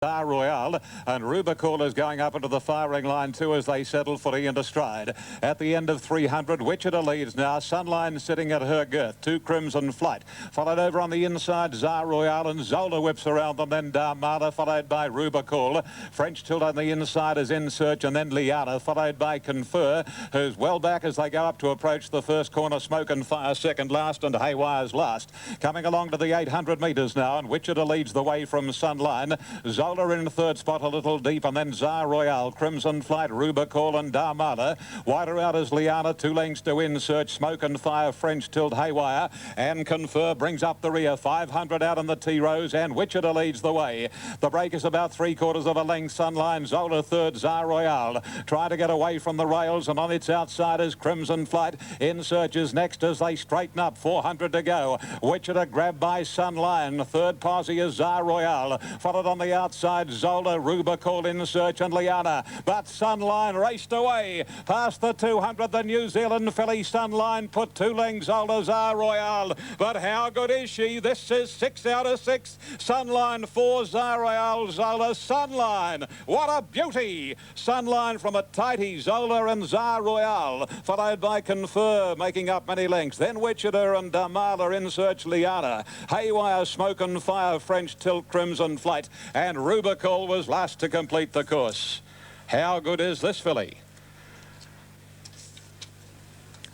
Star Royale, and Rubicall is going up into the firing line too as they settle fully into stride. At the end of 300, Wichita leads now. Sunline sitting at her girth. 2 Crimson Flight. Followed over on the inside, Star Royale, and Zola whips around them. Then Darmada, followed by Rubicall. French Tilt on the inside is In Search, and then Liana, followed by Confer, who's well back as they go up to approach the first corner. Smoke and Fire second last, and Haywire's last. Coming along to the 800 metres now, and Wichita leads the way from Sunline. Zola in third spot, a little deep, and then Tsar Royale, Crimson Flight, Rubicall, and Darmada. Wider out is Liana, 2 lengths to In Search, Smoke and Fire, French Tilt, Haywire, and Confer brings up the rear. 500 out in the T-Rose, and Wichita leads the way. The break is about 3/4 of a length. Sunline, Zola third, Tsar Royale. Try to get away from the rails, and on its outside is Crimson Flight. In Search is next as they straighten up. 400 to go. Wichita grabbed by Sunline. Third posse is Tsar Royale. Followed on the outside, Zola, Rubicall, In Search, and Liana. But Sunline raced away past the 200. The New Zealand filly Sunline put 2 lengths older, Tsar Royale. But how good is she? This is 6 out of 6. Sunline 4, Tsar Royale, Zola, Sunline. What a beauty! Sunline from a tighty, Zola and Tsar Royale, followed by Confer, making up many lengths. Then Wichita and Darmada, In Search, Liana. Haywire, Smoke and Fire, French Tilt, Crimson Flight, and Rubicall was last to complete the course. How good is this filly?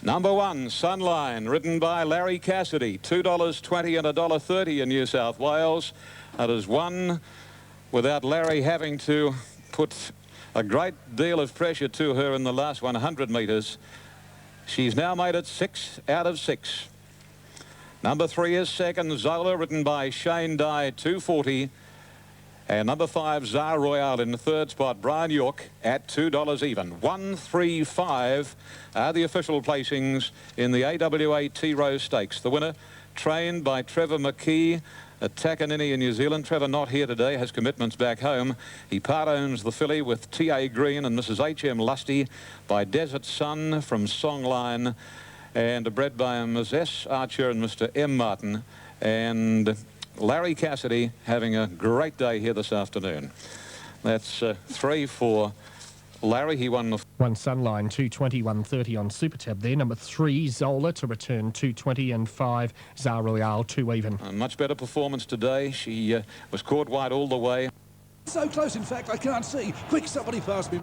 Number 1, Sunline, ridden by Larry Cassidy, $2.20 and $1.30 in New South Wales. That is won without Larry having to put a great deal of pressure to her in the last 100 metres. She's now made it 6 out of 6. Number 3 is second, Zola, ridden by Shane Dye, $2.40. And number 5, Tsar Royale in the third spot, Brian York at $2 even. 1, 3, 5 are the official placings in the AWA T-Rose Stakes. The winner, trained by Trevor McKee at Takanini in New Zealand. Trevor not here today, has commitments back home. He part owns the filly with T.A. Green and Mrs. H.M. Lusty by Desert Sun from Songline, and bred by Ms. S. Archer and Mr. M. Martin. And Larry Cassidy having a great day here this afternoon. That's 3 for Larry. He won the one Sunline, 220, 130 on Super Tab there. Number 3, Zola to return 220, and 5, Tsar Royale, 2 even. A much better performance today. She was caught wide all the way. So close, in fact, I can't see. Quick, somebody pass me.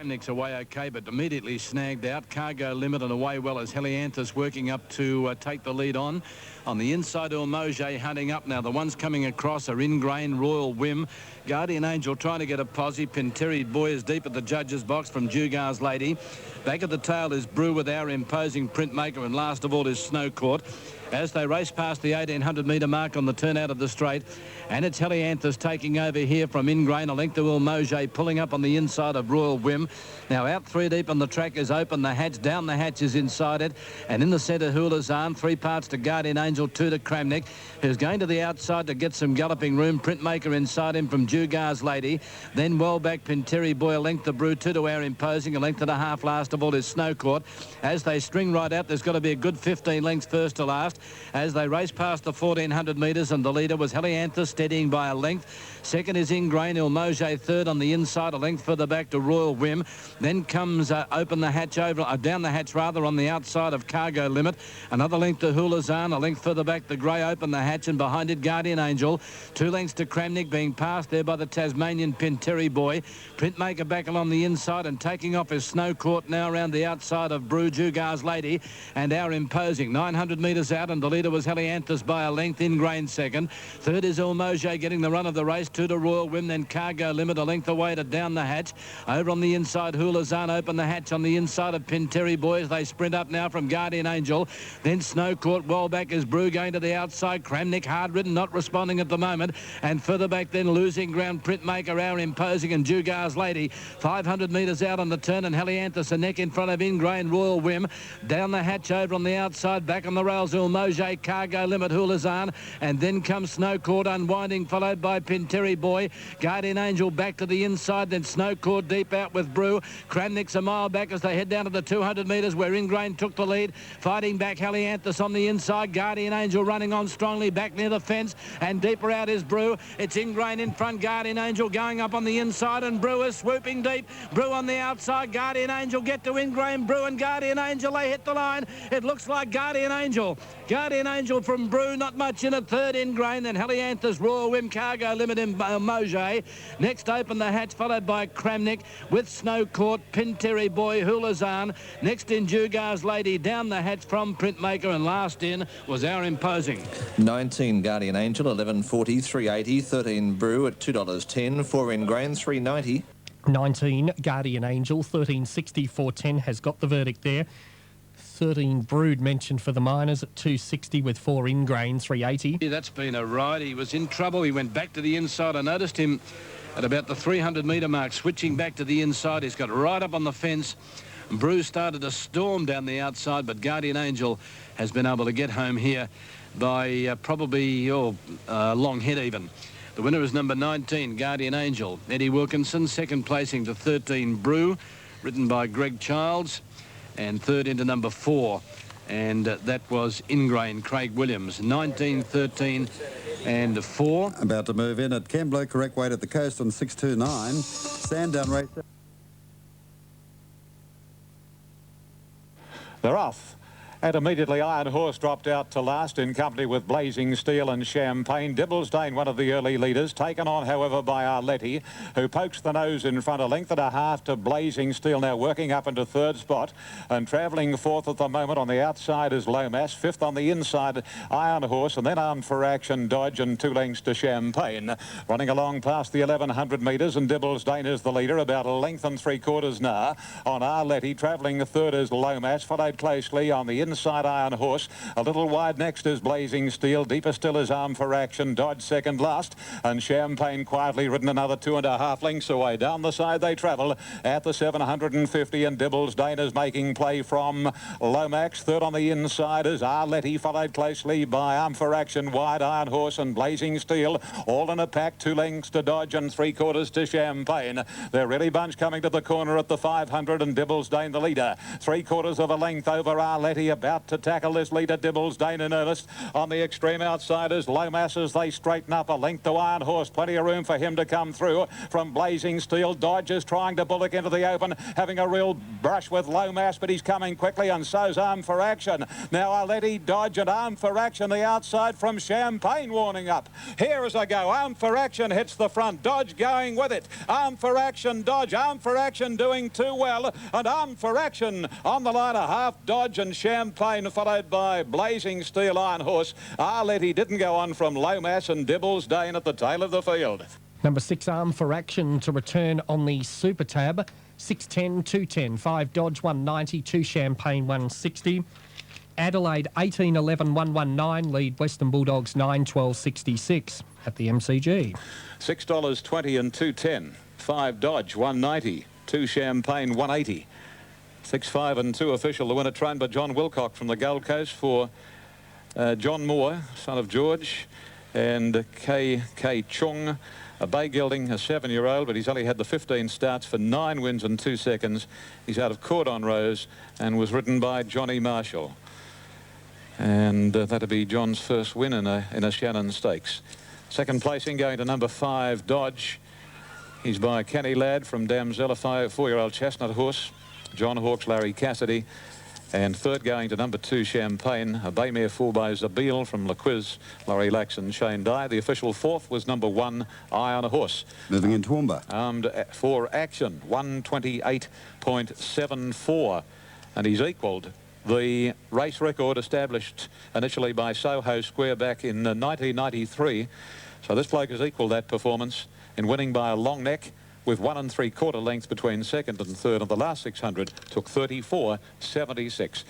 Nick's away okay, but immediately snagged out. Cargo Limit and away well as Helianthus working up to take the lead on. On the inside, Ulmoge hunting up now. The ones coming across are Ingrain, Royal Whim, Guardian Angel trying to get a posse. Pinteri Boy is deep at the judge's box from Jugar's Lady. Back at the tail is Brew with Our Imposing Printmaker, and last of all is Snow Court. As they race past the 1800 metre mark on the turn out of the straight, and it's Helianthus taking over here from Ingrain. A length to Ulmoge pulling up on the inside of Royal Whim. Now out 3 deep on the track is Open the Hatch. Down the hatch is inside it, and in the centre Hulazan. 3 parts to Guardian Angel, 2 to Kramnik, who's going to the outside to get some galloping room. Printmaker inside him from Jugar's Lady. Then well back Pinteri Boy, a length to Brew, 2 to Our Imposing, a length and a half last of all is Snow Court. As they string right out, there's got to be a good 15 lengths first to last as they race past the 1400 metres, and the leader was Helianthus, steadying by a length. Second is Ingrain, Ulmoge third on the inside, a length further back to Royal Whim. Then comes Open the Hatch over, down the hatch rather, on the outside of Cargo Limit. Another length to Hulazan, a length further back the grey Open the Hatch, and behind it Guardian Angel. 2 lengths to Kramnik, being passed there by the Tasmanian Pinteri Boy. Printmaker back along the inside, and taking off is Snow Court now around the outside of Brew, Jugar's Lady, and Our Imposing. 900 metres out, and the leader was Helianthus by a length. Ingrain second. Third is Ulmoge getting the run of the race. 2 to Royal Whim, then Cargo Limit a length away to Down the Hatch. Over on the inside, Hulazan, Open the Hatch on the inside of Pinteri Boys. They sprint up now from Guardian Angel. Then Snow Court, well back is Brew going to the outside. Kramnik hard ridden, not responding at the moment. And further back then losing ground, Printmaker, Our Imposing, and Jugar's Lady. 500 metres out on the turn, and Helianthus a neck in front of Ingrain, Royal Whim. Down the Hatch over on the outside, back on the rails, Ulmoge. Mojay, Cargo Limit, Hulazan, and then comes Snow Court unwinding, followed by Pinteri Boy. Guardian Angel back to the inside, then Snow Court deep out with Brew. Crannick's a mile back as they head down to the 200 metres where Ingrain took the lead. Fighting back Helianthus on the inside. Guardian Angel running on strongly back near the fence, and deeper out is Brew. It's Ingrain in front, Guardian Angel going up on the inside, and Brew is swooping deep. Brew on the outside, Guardian Angel get to Ingrain. Brew and Guardian Angel, they hit the line. It looks like Guardian Angel. Guardian Angel from Brew, not much in it. Third Ingrain, then Helianthus, Royal Whim, Cargo Limit in Mojay. Next open the hatch, followed by Cramnick with Snow Court, Pinteri Boy, Hulazan. Next in Jugar's Lady, down the hatch from Printmaker, and last in was Our Imposing. 19 Guardian Angel, 11.40, 3.80, 13 Brew at $2.10, 4 Ingrain, 3.90. 19 Guardian Angel, 13.60, 4.10 has got the verdict there. 13 Brood mentioned for the Miners at 2.60 with 4 Ingrain, 3.80. Yeah, that's been a ride. He was in trouble. He went back to the inside. I noticed him at about the 300 metre mark, switching back to the inside. He's got right up on the fence. Brew started to storm down the outside, but Guardian Angel has been able to get home here by probably a long hit even. The winner is number 19, Guardian Angel. Eddie Wilkinson, second placing to 13 Brew, written by Greg Childs, and third into number 4. And that was Ingrain, Craig Williams, 19, 13 and 4. About to move in at Kembla, correct weight at the coast on 629. Sandown race. They're off. And immediately Iron Horse dropped out to last in company with Blazing Steel and Champagne. Dibblesdane, one of the early leaders, taken on, however, by Arletty, who pokes the nose in front, a length and a half to Blazing Steel, now working up into third spot. And travelling fourth at the moment on the outside is Lomas. Fifth on the inside, Iron Horse, and then Armed for Action, Dodge, and 2 lengths to Champagne. Running along past the 1,100 metres, and Dibblesdane is the leader, about a length and 3/4 now. On Arletty, travelling third is Lomas, followed closely on the inside Iron Horse. A little wide next is Blazing Steel. Deeper still is Armed for Action. Dodge second last. And Champagne quietly ridden another 2.5 lengths away. Down the side they travel at the 750, and Dibblesdane is making play from Lomax. Third on the inside is Arletty, followed closely by Armed for Action, wide Iron Horse and Blazing Steel. All in a pack, 2 lengths to Dodge and 3/4 to Champagne. They're really bunched coming to the corner at the 500, and Dibblesdane the leader. 3/4 of a length over Arletty, about to tackle this leader. Dibblesdane in earnest. On the extreme outside is Lomas as they straighten up, a length to Iron Horse. Plenty of room for him to come through. From Blazing Steel, Dodge is trying to bullock into the open, having a real brush with Lomas, but he's coming quickly, and so's Armed for Action. Now Arletty, Dodge and Armed for Action the outside from Champagne warning up. Here as I go, Armed for Action hits the front. Dodge going with it. Armed for Action, Dodge. Armed for Action doing too well, and Armed for Action on the line, a half Dodge and Champagne, followed by Blazing Steel, Iron Horse. Arletty didn't go on from Lomas, and Dibblesdane at the tail of the field. Number 6, Armed for Action to return on the Super Tab. 6.10, 2.10, 5 Dodge, 190, 2 Champagne, 160. Adelaide, 18.11, 119, lead Western Bulldogs, 9.12.66 at the MCG. $6.20 and 2.10. 5 Dodge, 190. 2 Champagne, 180. 6.5 and 2 official. The winner trained by John Wilcock from the Gold Coast for John Moore, son of George, and K.K. Chung, a bay gelding, a 7-year-old, but he's only had the 15 starts for 9 wins and 2 seconds. He's out of Cordon Rose and was ridden by Johnny Marshall. And that'll be John's first win in a Shannon Stakes. Second placing going to number 5 Dodge. He's by Kenny Ladd from Damsel, a 4-year-old chestnut horse. John Hawkes, Larry Cassidy. And third going to number 2 Champagne, a bay mare full by Zabeel from Laquiz, Laurie Lax and Shane Dye. The official fourth was number 1 Iron Horse. Moving in Toowoomba. Armed for Action, 128.74, and he's equalled the race record established initially by Soho Square back in 1993. So this bloke has equalled that performance in winning by a long neck, with 1 3/4 lengths between second and third. On the last 600 took 34.76.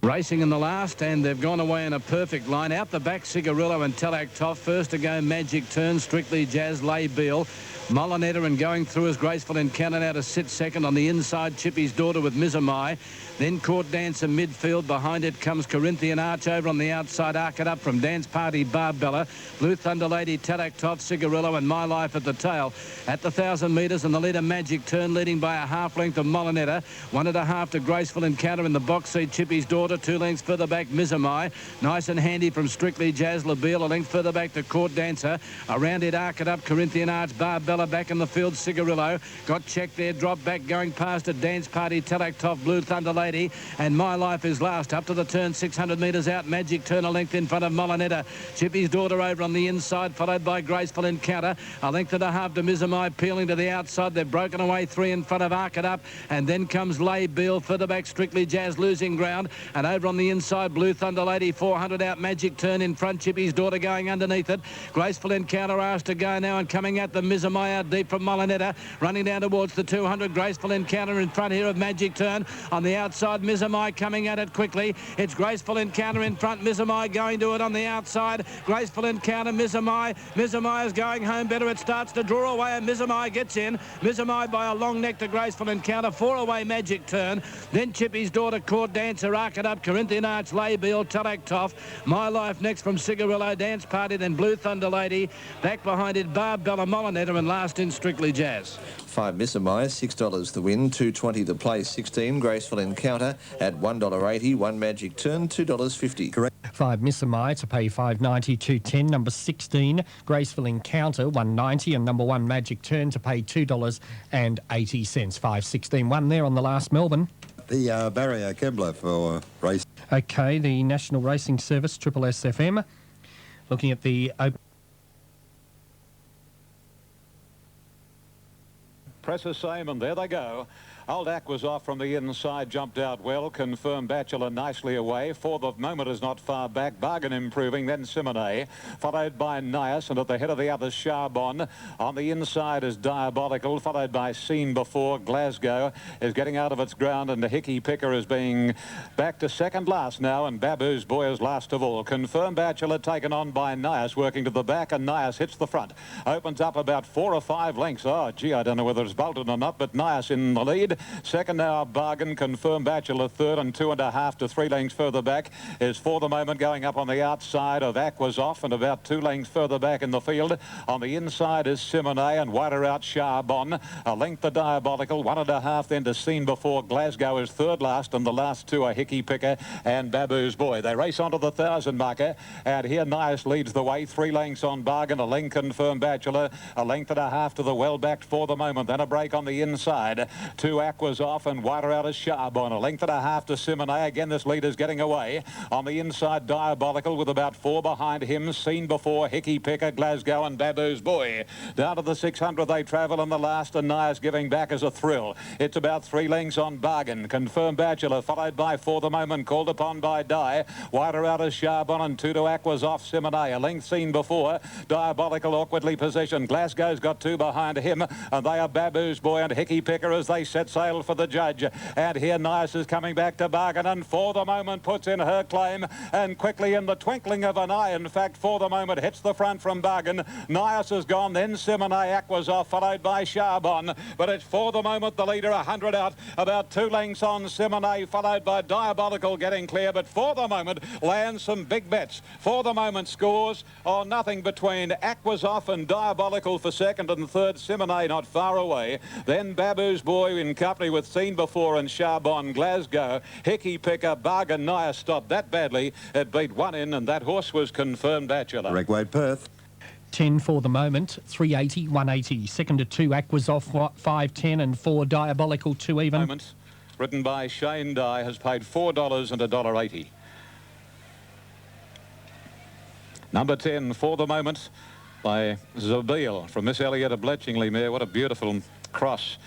Racing in the last, and they've gone away in a perfect line. Out the back, Cigarillo and Talak Toff. First to go, Magic Turn, Strictly Jazz, Lay Beal. Molinetta and going through as Graceful Encounter now to sit second. On the inside, Chippy's Daughter with Mizamai. Then Court Dancer midfield. Behind it comes Corinthian Arch. Over on the outside, Arc It Up from Dance Party, Barbella. Blue Thunder Lady, Talak Toff, Cigarillo and My Life at the tail. At the 1,000 metres, and the leader Magic Turn leading by a half length of Molinetta. 1.5 to Graceful Encounter in the box seat. Chippy's Daughter 2 lengths further back, Mizamai. Nice and handy from Strictly Jazz, Labille. A length further back to Court Dancer. Around it, Arc It Up, Corinthian Arch, Barbella back in the field. Cigarillo got checked there, dropped back, going past a Dance Party, Talak Toff, Blue Thunder Lady, and My Life is last. Up to the turn, 600 metres out. Magic Turn a length in front of Molinetta. Chippy's Daughter over on the inside, followed by Graceful Encounter. A length and a half to Mizamai, peeling to the outside. They've broken away 3 in front of Arc It Up, and then comes Lay Beal further back. Strictly Jazz losing ground, and over on the inside, Blue Thunder Lady, 400 out. Magic Turn in front. Chippy's Daughter going underneath it. Graceful Encounter asked to go now, and coming at the Mizamai out deep from Molinetta. Running down towards the 200. Graceful Encounter in front here of Magic Turn. On the outside, Mizamai coming at it quickly. It's Graceful Encounter in front. Mizamai going to it on the outside. Graceful Encounter, Mizamai. Mizamai is going home better. It starts to draw away, and Mizamai gets in. Mizamai by a long neck to Graceful Encounter. 4 away, Magic Turn. Then Chippy's Daughter, Court Dancer, Arc It Up, Corinthian Arch, Lay Beal, Talak Toff. My Life next from Cigarillo, Dance Party, then Blue Thunder Lady. Back behind it, Barbella, Molinetta, and last in Strictly Jazz. 5 Mizamai, $6 the win, $2.20 the play, 16 Graceful Encounter at $1.80, 1 Magic Turn, $2.50. Correct. 5 Mizamai to pay $5.90, 2.10. Number 16, Graceful Encounter, $1.90, and number 1 Magic Turn to pay $2.80. 5.16. 1 there on the last Melbourne. The barrier Kembler for race. Okay, the National Racing Service, Triple SFM, looking at the open. Press the same, and there they go. Old Ack was off from the inside, jumped out well. Confirmed Bachelor nicely away. For the moment is not far back. Bargain improving, then Simone, followed by Nias, and at the head of the others, Charbon. On the inside is Diabolical, followed by Seen Before. Glasgow is getting out of its ground, and the Hickey Picker is being back to second last now, and Babu's Boy is last of all. Confirmed Bachelor taken on by Nias, working to the back, and Nias hits the front. Opens up about 4 or 5 lengths. Oh, gee, I don't know whether it's bolted or not, but Nias in the lead. Second now, Bargain. Confirmed Bachelor third, and 2.5 to 3 lengths further back is For the Moment going up on the outside of Aquas Off, and about 2 lengths further back in the field. On the inside is Simone, and wider out Charbon. A length to Diabolical, 1.5 then to Seen Before. Glasgow is third last, and the last 2 are Hickey Picker and Babu's Boy. They race on to the 1,000 marker, and here Nias leads the way. 3 lengths on Bargain, a length Confirmed Bachelor, a length and a half to the well-backed For the Moment, then a break on the inside. 2 Aquas Off, and wider out is Charbon. A length and a half to Simone. Again, this leader's getting away. On the inside, Diabolical with about 4 behind him. Seen Before, Hickey Picker, Glasgow, and Babu's Boy. Down to the 600 they travel, and the last, and Nias giving back as a thrill. It's about 3 lengths on Bargain. Confirmed Bachelor, followed by For the Moment, called upon by Di. Wider out is Charbon, and 2 to Aquas Off, Simone. A length Seen Before. Diabolical awkwardly positioned. Glasgow's got 2 behind him, and they are Babu's Boy and Hickey Picker as they set sail for the judge. And here Nias is coming back to Bargain, and For the Moment puts in her claim, and quickly in the twinkling of an eye, in fact, For the Moment hits the front from Bargain. Nias has gone, then Simone. Aquas Off, followed by Charbon, but it's For the Moment the leader, 100 out, about 2 lengths on Simone, followed by Diabolical getting clear, but For the Moment lands some big bets. For the Moment scores or nothing between Aquas Off and Diabolical for second, and third Simone not far away. Then Babu's Boy in company with Seen Before and Charbon. Glasgow, Hickey Picker, Bargain. Nias stopped that badly. It beat 1 in, and that horse was Confirmed Bachelor. Correct weight, Perth. 10 For the Moment, 3.80, 1.80. Second to 2, Aquas Off, 5.10, and 4 Diabolical, 2 even. Moment, written by Shane Dye, has paid $4 and $1.80. Number 10, For the Moment, by Zabeel from Miss Elliott of Bletchingley mare. What a beautiful cross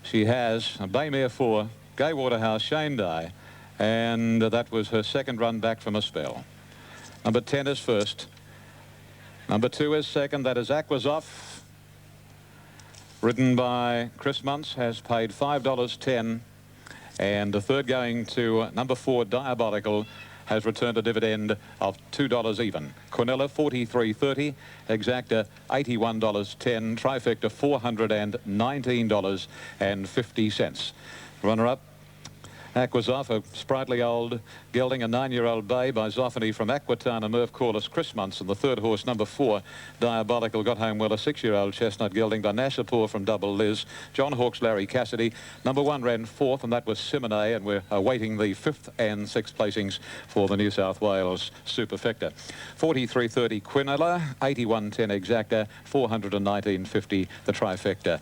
she has. A bay mare for Gay Waterhouse, Shane Dye, and that was her second run back from a spell. Number 10 is first. Number 2 is second. That is Aquas Off, ridden by Chris Muntz, has paid $5.10. And the third going to number 4, Diabolical, has returned a dividend of $2 even. Quinella, $43.30. Exacta, $81.10. Trifecta, $419.50. Runner-up, Aquazoff, a sprightly old gelding, a 9-year-old bay by Zoffany from Aquitana, Merv Corliss, Chris Munson. The third horse, number 4, Diabolical, got home well, a 6-year-old chestnut gelding by Nashapur from Double Liz. John Hawkes, Larry Cassidy. Number 1 ran 4th, and that was Simone, and we're awaiting the 5th and 6th placings for the New South Wales Superfecta. 43.30 Quinella, 81.10 Exacta, 419.50 the Trifecta.